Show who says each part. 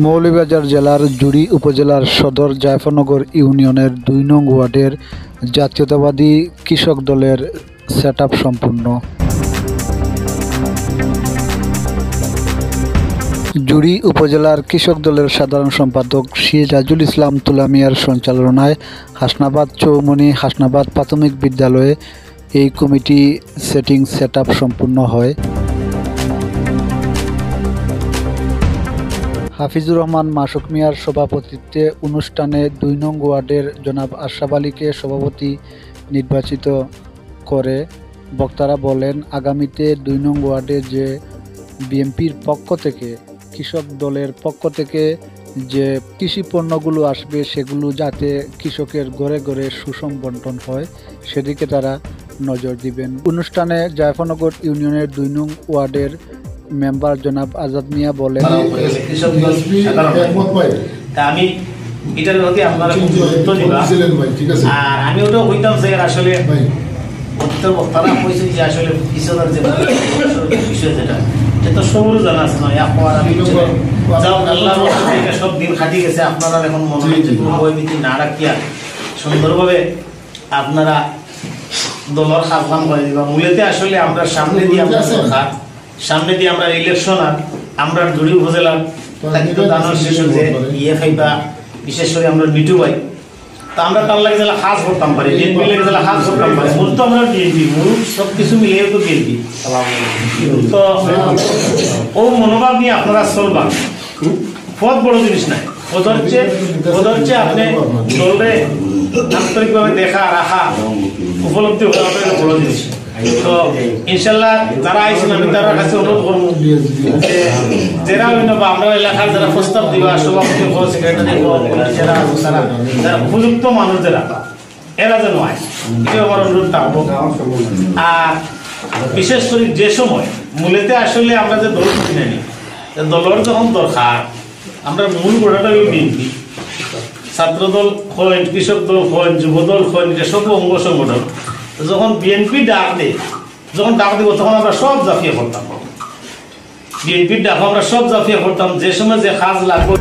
Speaker 1: মৌলভীবাজার জেলার জুড়ি উপজেলার সদর জায়ফরনগর ইউনিয়নের ২ নং ওয়ার্ডের জাতীয়তাবাদী কৃষক দলের সেটআপ সম্পূর্ণ। জুড়ি উপজেলার কৃষক দলের সাধারণ সম্পাদক সিরাজুল ইসলাম তুলা মিয়ার সঞ্চালনায় হাসনাবাদ চৌমনি হাসনাবাদ প্রাথমিক বিদ্যালয়ে এই কমিটি সেটআপ সম্পূর্ণ হয়। হাফিজুর রহমান মাসুক মিয়ার সভাপতিত্বে অনুষ্ঠানে ২ নং ওয়ার্ডের জনাব আশরাফ আলীকে সভাপতি নির্বাচিত করে বক্তারা বলেন, আগামীতে ২ নং ওয়ার্ডে যে বিএনপির পক্ষ থেকে কৃষক দলের পক্ষ থেকে যে কৃষি পণ্যগুলো আসবে সেগুলো যাতে কৃষকের ঘরে ঘরে সুষম বন্টন হয় সেদিকে তারা নজর দিবেন। অনুষ্ঠানে জায়ফরনগর ইউনিয়নের ২ নং ওয়ার্ডের মেম্বার জনাব আজাদ মিয়া বলেন,
Speaker 2: আমি এটার প্রতি আপনারা খুব গুরুত্ব দিবা। আর আমি ওটা হইতাম যে আসলে বক্তারা কইছে যে আসলে কৃষকের যে বিষয় যেটা তো সবুজ জানা আছে নয় আমি যাও আল্লাহ সব দিন খাটি গেছে। আপনারা এখন মনে হচ্ছে ভয়ভীতি না রাখিয়া সুন্দরভাবে আপনারা দলের কাজ করে দিবা। মূলতে আসলে আমরা সামনে দিয়ে আমরা ইলেকশন আর আমরা জুড়ি উপজেলার খাইবা বিশেষ করে আমরা মিটু ভাই তা আমরা তার লাগে যারা কাজ করতাম পারি বিএনপি লাগে যারা কাজ করতাম পারি মূল তো আমরা বিএনপি মূল সব কিছু মিলিয়ে তো বিএনপি তো ও মনোভাব নিয়ে আপনারা চলবা। পদ বড় জিনিস নাই, পদ হচ্ছে আপনি দলে আন্তরিকভাবে দেখা রাখা উপলব্ধি করা বড় জিনিস। তো ইনশাল্লাহ যারা আইসেন আমি তার কাছে অনুরোধ করবো যারা আমরা এলাকার যারা প্রস্তাব দিবা সভাপতি সেক্রেটারি যারা উপযুক্ত মানুষ যারা এরা যেন আয় এটা আমার অনুরোধ থাকবো। আর বিশেষ করে যে সময় মূলতে আসলে আমরা যে দল কিনে নিই দলের যখন দরকার আমরা মূল গোড়াটা বিএনপি ছাত্র দল হয় কৃষক দল হয় যুব দল হয় সব অঙ্গ সংগঠন যখন বিএনপি ডাক দেব তখন আমরা সব জাফিয়ে পড়তাম। বিএনপির ডাক আমরা সব জাফিয়ে পড়তাম যে সময় যে কাজ লাগবে।